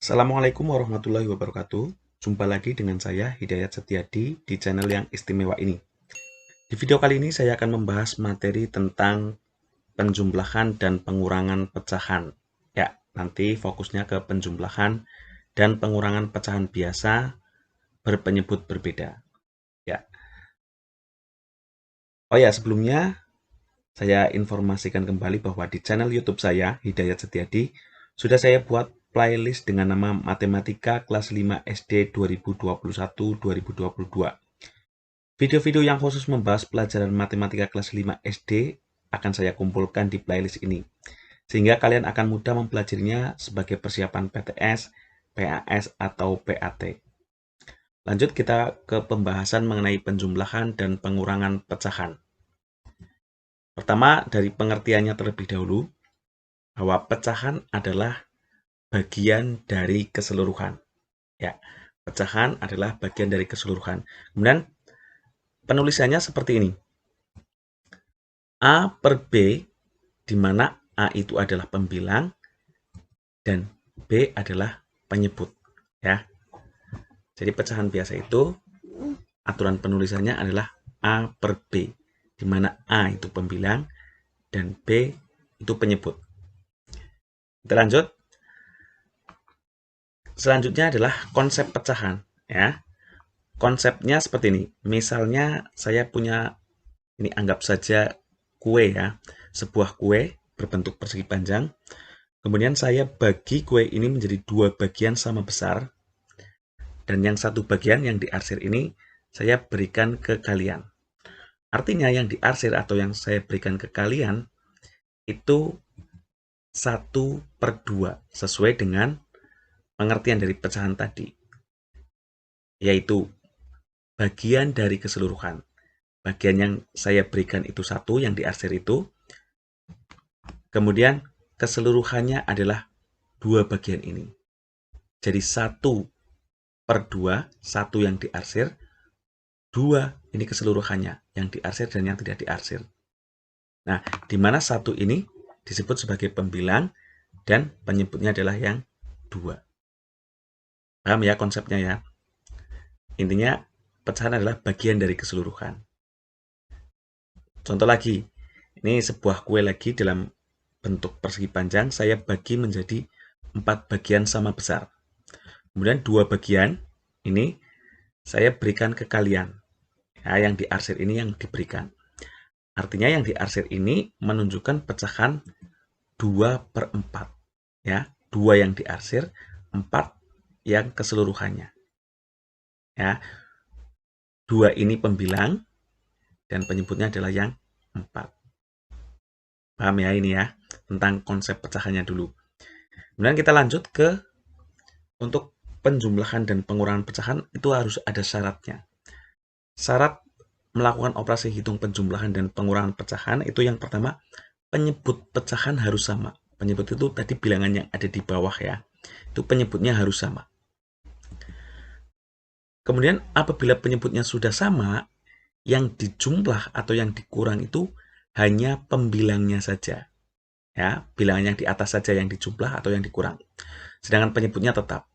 Assalamualaikum warahmatullahi wabarakatuh. Jumpa lagi dengan saya Hidayat Setiadi di channel yang istimewa ini. Di video kali ini saya akan membahas materi tentang penjumlahan dan pengurangan pecahan. Ya, nanti fokusnya ke penjumlahan dan pengurangan pecahan biasa berpenyebut berbeda. Ya. Oh ya, sebelumnya saya informasikan kembali bahwa di channel YouTube saya, Hidayat Setiadi, sudah saya buat playlist dengan nama Matematika kelas 5 SD 2021-2022. Video-video yang khusus membahas pelajaran matematika kelas 5 SD akan saya kumpulkan di playlist ini, sehingga kalian akan mudah mempelajarinya sebagai persiapan PTS, PAS, atau PAT. Lanjut kita ke pembahasan mengenai penjumlahan dan pengurangan pecahan. Pertama, dari pengertiannya terlebih dahulu, bahwa pecahan adalah bagian dari keseluruhan. Ya, pecahan adalah bagian dari keseluruhan. Kemudian penulisannya seperti ini. A per B, di mana A itu adalah pembilang dan B adalah penyebut. Ya, jadi pecahan biasa itu aturan penulisannya adalah A per B, di mana A itu pembilang dan B itu penyebut. Kita lanjut. Selanjutnya adalah konsep pecahan. Ya, konsepnya seperti ini. Misalnya saya punya, ini anggap saja kue ya, sebuah kue berbentuk persegi panjang. Kemudian saya bagi kue ini menjadi dua bagian sama besar, dan yang satu bagian yang diarsir ini saya berikan ke kalian. Artinya yang diarsir atau yang saya berikan ke kalian itu 1/2 sesuai dengan pengertian dari pecahan tadi, yaitu bagian dari keseluruhan. Bagian yang saya berikan itu 1, yang diarsir itu, kemudian keseluruhannya adalah 2 bagian ini. Jadi 1/2, 1 yang diarsir, 2 ini keseluruhannya, yang diarsir dan yang tidak diarsir. Nah, di mana 1 ini disebut sebagai pembilang dan penyebutnya adalah yang 2. Paham ya konsepnya ya? Intinya, pecahan adalah bagian dari keseluruhan. Contoh lagi, ini sebuah kue lagi dalam bentuk persegi panjang, saya bagi menjadi 4 bagian sama besar. Kemudian 2 bagian ini saya berikan ke kalian. Ya, yang diarsir ini yang diberikan. Artinya yang diarsir ini menunjukkan pecahan 2/4. Ya, 2 yang diarsir, 4 yang keseluruhannya. Ya, 2 ini pembilang dan penyebutnya adalah yang 4. Paham ya ini ya, tentang konsep pecahannya dulu. Kemudian kita lanjut ke untuk penjumlahan dan pengurangan pecahan itu harus ada syaratnya. Syarat melakukan operasi hitung penjumlahan dan pengurangan pecahan itu yang pertama, penyebut pecahan harus sama. Penyebut itu tadi bilangan yang ada di bawah ya. Itu penyebutnya harus sama. Kemudian apabila penyebutnya sudah sama, yang dijumlah atau yang dikurang itu hanya pembilangnya saja. Ya, bilangan yang di atas saja yang dijumlah atau yang dikurang. Sedangkan penyebutnya tetap.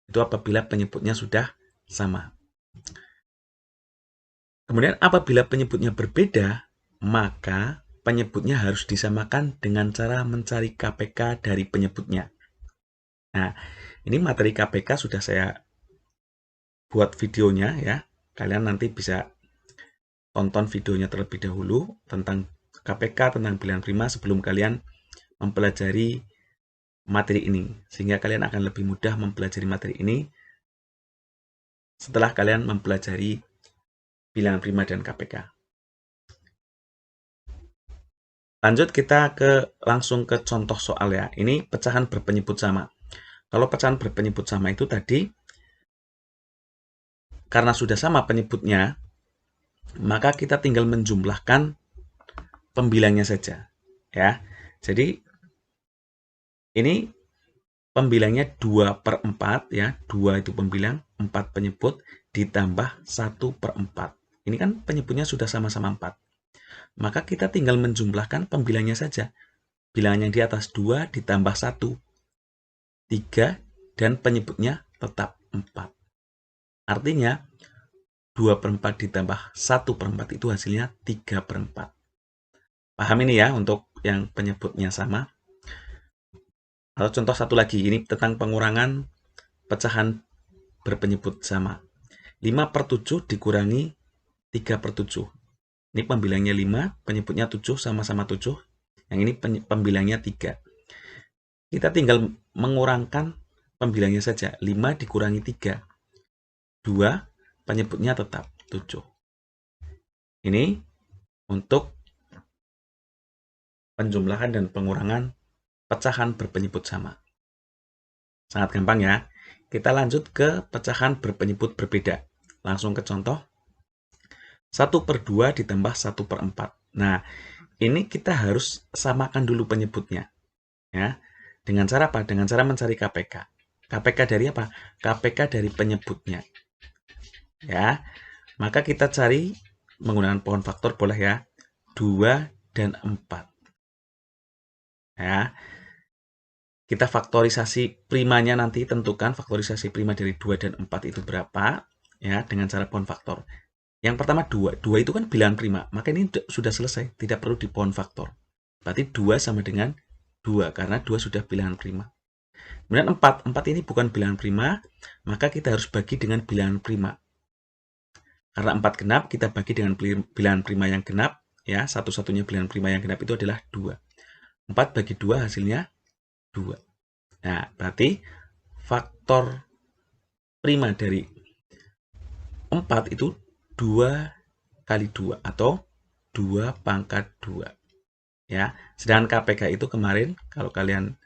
Itu apabila penyebutnya sudah sama. Kemudian apabila penyebutnya berbeda, maka penyebutnya harus disamakan dengan cara mencari KPK dari penyebutnya. Nah, ini materi KPK sudah saya buat videonya ya. Kalian nanti bisa tonton videonya terlebih dahulu tentang KPK, tentang bilangan prima sebelum kalian mempelajari materi ini. Sehingga kalian akan lebih mudah mempelajari materi ini setelah kalian mempelajari bilangan prima dan KPK. Lanjut kita langsung ke contoh soal ya. Ini pecahan berpenyebut sama. Kalau pecahan berpenyebut sama itu tadi, karena sudah sama penyebutnya, maka kita tinggal menjumlahkan pembilangnya saja. Ya, jadi ini pembilangnya 2/4 ya. 2 itu pembilang, 4 penyebut, ditambah 1/4. Ini kan penyebutnya sudah sama-sama 4. Maka kita tinggal menjumlahkan pembilangnya saja. Bilangan yang di atas 2 ditambah 1. 3 dan penyebutnya tetap 4. Artinya 2/4 ditambah 1/4 itu hasilnya 3/4. Paham ini ya untuk yang penyebutnya sama. Atau contoh satu lagi, ini tentang pengurangan pecahan berpenyebut sama. 5/7 dikurangi 3/7. Ini pembilangnya 5, penyebutnya 7, sama-sama 7. Yang ini pembilangnya 3. Kita tinggal mengurangkan pembilangnya saja. 5 dikurangi 3. 2, penyebutnya tetap 7. Ini untuk penjumlahan dan pengurangan pecahan berpenyebut sama. Sangat gampang ya. Kita lanjut ke pecahan berpenyebut berbeda. Langsung ke contoh. 1/2 ditambah 1/4. Nah, ini kita harus samakan dulu penyebutnya. Ya. Dengan cara apa? Dengan cara mencari KPK. KPK dari apa? KPK dari penyebutnya. Ya. Maka kita cari menggunakan pohon faktor boleh ya. 2 dan 4. Ya. Kita faktorisasi primanya nanti, tentukan faktorisasi prima dari 2 dan 4 itu berapa, ya, dengan cara pohon faktor. Yang pertama 2. 2 itu kan bilangan prima, maka ini sudah selesai, tidak perlu di pohon faktor. Berarti 2 sama dengan 2, karena 2 sudah bilangan prima. Kemudian 4. 4 ini bukan bilangan prima, maka kita harus bagi dengan bilangan prima. Karena 4 genap, kita bagi dengan bilangan prima yang genap, ya, satu-satunya bilangan prima yang genap itu adalah 2. 4 bagi 2 hasilnya 2. Nah, berarti faktor prima dari 4 itu 2 kali 2 atau 2 pangkat 2. Ya, sedangkan KPK itu kemarin kalau kalian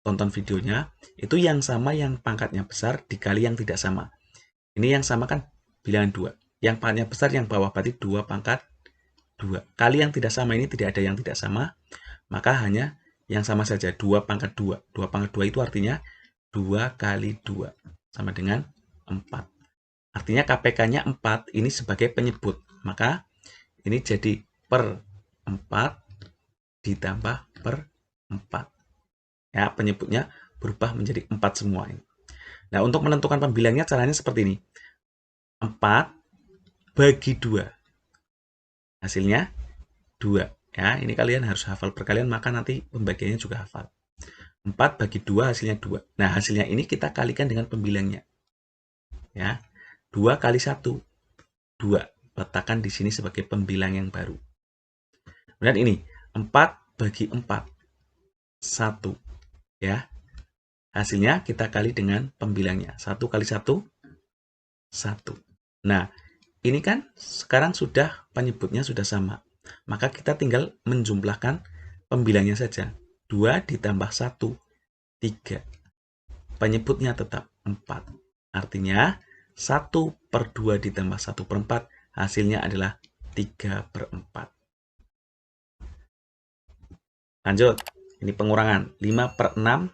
tonton videonya, itu yang sama yang pangkatnya besar dikali yang tidak sama. Ini yang sama kan bilangan 2. Yang pangkatnya besar yang bawah berarti 2 pangkat 2. Kali yang tidak sama ini tidak ada yang tidak sama, maka hanya yang sama saja 2 pangkat 2. 2 pangkat 2 itu artinya 2 kali 2 sama dengan 4. Artinya KPK-nya 4 ini sebagai penyebut. Maka ini jadi per 4 ditambah per 4. Ya, penyebutnya berubah menjadi 4 semua ini. Nah, untuk menentukan pembilangnya caranya seperti ini. 4 bagi 2. Hasilnya 2. Ya, ini kalian harus hafal perkalian, maka nanti pembagiannya juga hafal. 4 bagi 2 hasilnya 2. Nah, hasilnya ini kita kalikan dengan pembilangnya. Ya. 2 kali 1. 2. Letakkan di sini sebagai pembilang yang baru. Kemudian ini 4 bagi 4. 1. Ya. Hasilnya kita kali dengan pembilangnya. 1 kali 1. 1. Nah, ini kan sekarang sudah penyebutnya sudah sama. Maka kita tinggal menjumlahkan pembilangnya saja. 2 ditambah 1, 3. Penyebutnya tetap 4. Artinya 1/2 ditambah 1/4 hasilnya adalah 3/4. Lanjut, ini pengurangan. 5/6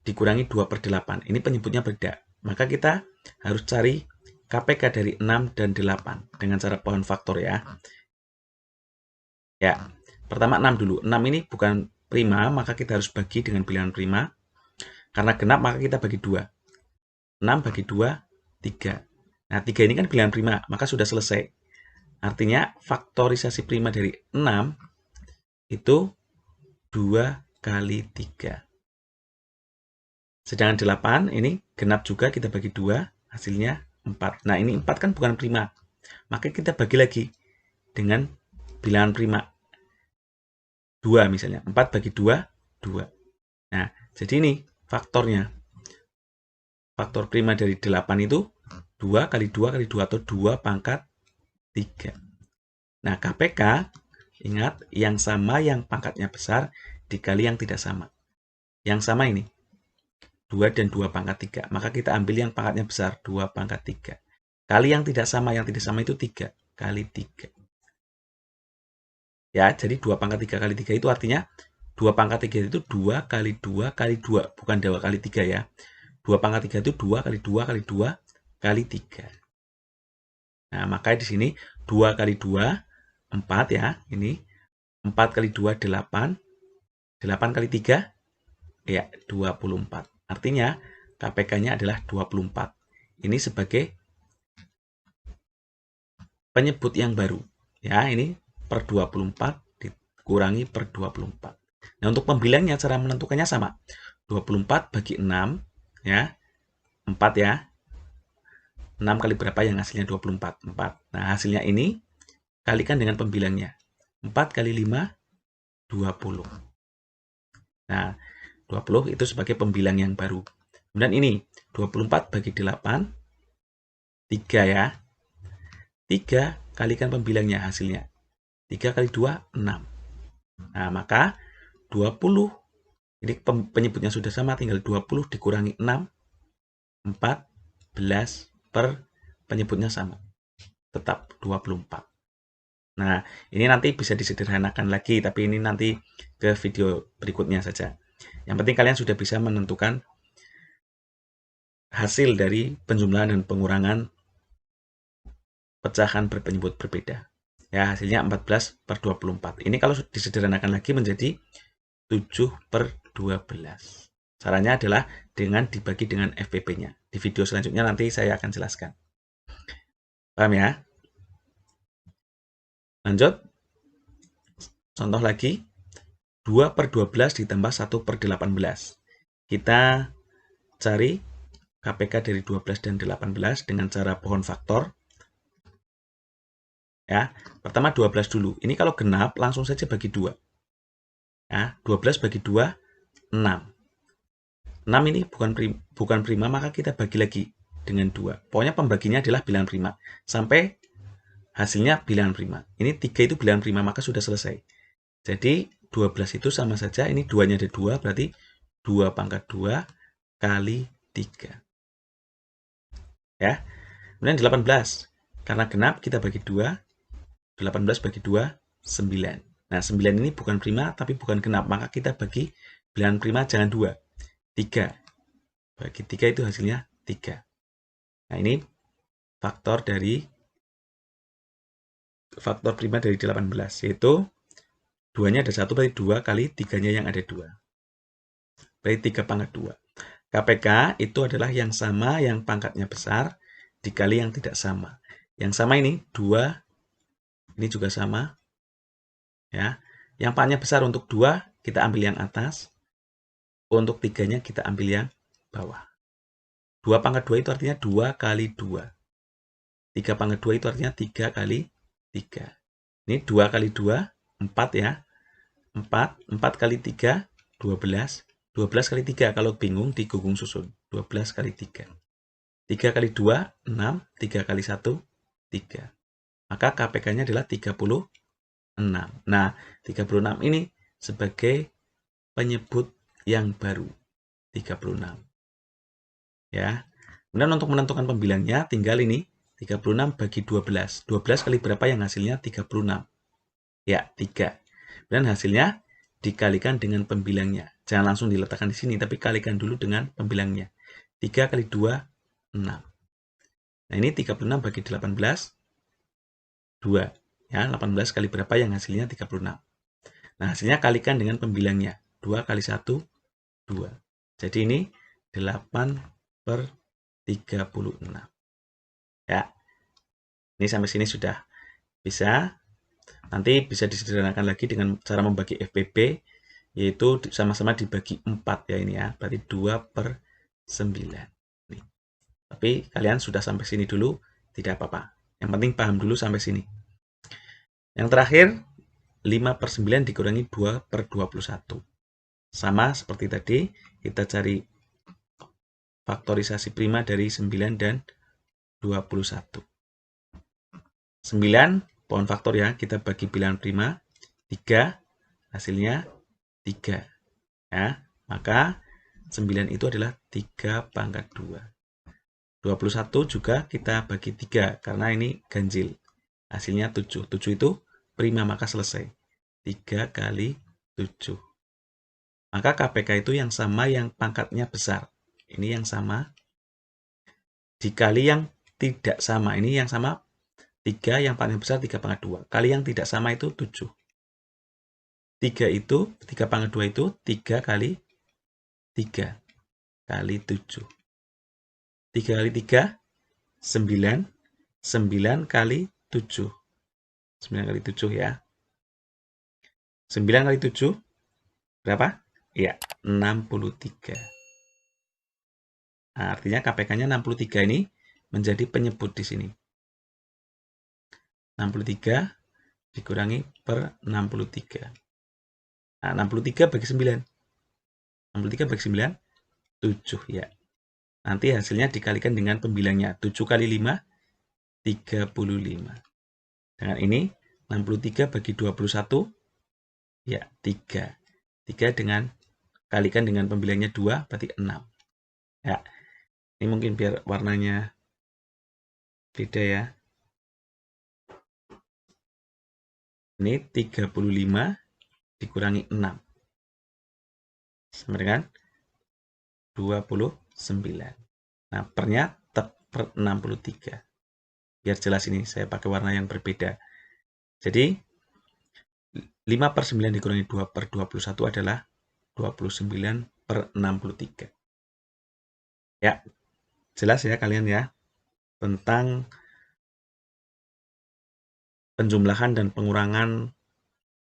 dikurangi 2/8. Ini penyebutnya beda. Maka kita harus cari KPK dari 6 dan 8 dengan cara pohon faktor ya. Ya, pertama 6 dulu. 6 ini bukan prima, maka kita harus bagi dengan bilangan prima. Karena genap, maka kita bagi 2. 6 bagi 2, 3. Nah, 3 ini kan bilangan prima, maka sudah selesai. Artinya, faktorisasi prima dari 6 itu 2 kali 3. Sedangkan 8, ini genap juga, kita bagi 2, hasilnya 4. Nah, ini 4 kan bukan prima. Maka kita bagi lagi dengan bilangan prima. 2 misalnya. 4 bagi 2, 2. Nah, jadi ini faktornya. Faktor prima dari 8 itu 2 kali 2 kali 2 atau 2 pangkat 3. Nah, KPK, ingat, yang sama yang pangkatnya besar dikali yang tidak sama. Yang sama ini, 2 dan 2 pangkat 3. Maka kita ambil yang pangkatnya besar, 2 pangkat 3. Kali yang tidak sama itu 3 kali 3. Ya, jadi 2 pangkat 3 kali 3 itu artinya 2 pangkat 3 itu 2 kali 2 kali 2. Bukan 2 kali 3 ya. 2 pangkat 3 itu 2 kali 2 kali 2 kali 3. Nah, maka di sini 2 kali 2, 4 ya. Ini 4 kali 2, 8. 8 kali 3, ya 24. Artinya KPK-nya adalah 24. Ini sebagai penyebut yang baru. Ya, ini per 24 dikurangi per 24. Nah, untuk pembilangnya cara menentukannya sama. 24 bagi 6, ya. 4 ya. 6 kali berapa yang hasilnya 24? 4. Nah, hasilnya ini kalikan dengan pembilangnya. 4 kali 5, 20. Nah, 20 itu sebagai pembilang yang baru. Kemudian ini, 24 bagi 8, 3 ya. 3 kalikan pembilangnya hasilnya. 3 kali 2, 6. Nah, maka 20, ini penyebutnya sudah sama, tinggal 20 dikurangi 6, 14 per penyebutnya sama. Tetap 24. Nah, ini nanti bisa disederhanakan lagi, tapi ini nanti ke video berikutnya saja. Yang penting kalian sudah bisa menentukan hasil dari penjumlahan dan pengurangan pecahan berpenyebut berbeda. Ya, hasilnya 14 per 24. Ini kalau disederhanakan lagi menjadi 7 per 12. Caranya adalah dengan dibagi dengan FPP-nya. Di video selanjutnya nanti saya akan jelaskan. Paham ya? Lanjut. Contoh lagi. 2 per 12 ditambah 1 per 18. Kita cari KPK dari 12 dan 18 dengan cara pohon faktor. Ya, pertama 12 dulu. Ini kalau genap langsung saja bagi 2. Ya, 12 bagi 2, 6. 6 ini bukan prima, maka kita bagi lagi dengan 2. Pokoknya pembaginya adalah bilangan prima. Sampai hasilnya bilangan prima. Ini 3 itu bilangan prima, maka sudah selesai. Jadi 12 itu sama saja, ini 2-nya ada 2, berarti 2 pangkat 2 kali 3. Ya. Kemudian 18. Karena genap kita bagi 2. 18 bagi 2, 9. Nah, 9 ini bukan prima, tapi bukan genap. Maka kita bagi bilangan prima jangan 2. 3. Bagi 3 itu hasilnya 3. Nah, ini faktor prima dari 18. Yaitu 2-nya ada 1, berarti 2 kali 3-nya yang ada 2. Berarti 3 pangkat 2. KPK itu adalah yang sama yang pangkatnya besar dikali yang tidak sama. Yang sama ini 2, ini juga sama. Ya. Yang pangkatnya besar untuk 2, kita ambil yang atas. Untuk 3-nya kita ambil yang bawah. 2 pangkat 2 itu artinya 2 kali 2. 3 pangkat 2 itu artinya 3 kali 3. Ini 2 kali 2, 4 ya. 4 kali 3, 12. 12 kali 3, kalau bingung digunggung susun. 12 kali 3. 3 kali 2, 6. 3 kali 1, 3. Maka KPK-nya adalah 36. Nah, 36 ini sebagai penyebut yang baru. 36. Ya. Kemudian untuk menentukan pembilangnya, tinggal ini 36 bagi 12. 12 kali berapa yang hasilnya 36? Ya, 3. Dan hasilnya dikalikan dengan pembilangnya. Jangan langsung diletakkan di sini, tapi kalikan dulu dengan pembilangnya. 3 kali 2, 6. Nah, ini 36 bagi 18, 2. Ya, 18 kali berapa yang hasilnya 36. Nah, hasilnya kalikan dengan pembilangnya. 2 kali 1, 2. Jadi ini 8 per 36. Ya, ini sampai sini sudah bisa. Nanti bisa disederhanakan lagi dengan cara membagi FPP, yaitu sama-sama dibagi 4 ya ini ya. Berarti 2 per 9. Nih. Tapi kalian sudah sampai sini dulu, tidak apa-apa. Yang penting paham dulu sampai sini. Yang terakhir, 5 per 9 dikurangi 2 per 21. Sama seperti tadi, kita cari faktorisasi prima dari 9 dan 21. 9, pohon faktor ya, kita bagi bilangan prima. 3, hasilnya 3. Ya, maka 9 itu adalah 3 pangkat 2. 21 juga kita bagi 3, karena ini ganjil. Hasilnya 7. 7 itu prima, maka selesai. 3 kali 7. Maka KPK itu yang sama yang pangkatnya besar. Ini yang sama. Dikali yang tidak sama. Ini yang sama 3, yang paling besar 3 pangkat 2. Kali yang tidak sama itu 7. 3 itu, 3 pangkat 2 itu 3 kali 3 kali 7. 3 kali 3, 9. 9 kali 7. 9 kali 7 ya. 9 kali 7, berapa? Iya, 63. Nah, artinya KPK-nya 63 ini menjadi penyebut di sini. 63 dikurangi per 63. Nah, 63 bagi 9. 63 bagi 9, 7 ya. Nanti hasilnya dikalikan dengan pembilangnya. 7 kali 5, 35. Dengan ini, 63 bagi 21, ya 3. 3 dengan kalikan dengan pembilangnya 2, berarti 6. Ya, ini mungkin biar warnanya beda ya. Ini 35 dikurangi 6. Sama dengan 29. Nah, pernya tetap per 63. Biar jelas ini, saya pakai warna yang berbeda. Jadi, 5 per 9 dikurangi 2 per 21 adalah 29 per 63. Ya, jelas ya kalian ya, tentang penjumlahan dan pengurangan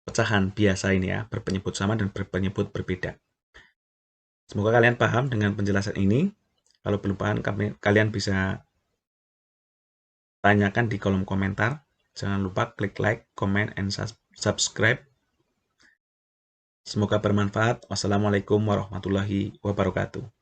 pecahan biasa ini ya, berpenyebut sama dan berpenyebut berbeda. Semoga kalian paham dengan penjelasan ini. Kalau belum paham, kalian bisa tanyakan di kolom komentar. Jangan lupa klik like, comment, and subscribe. Semoga bermanfaat. Wassalamualaikum warahmatullahi wabarakatuh.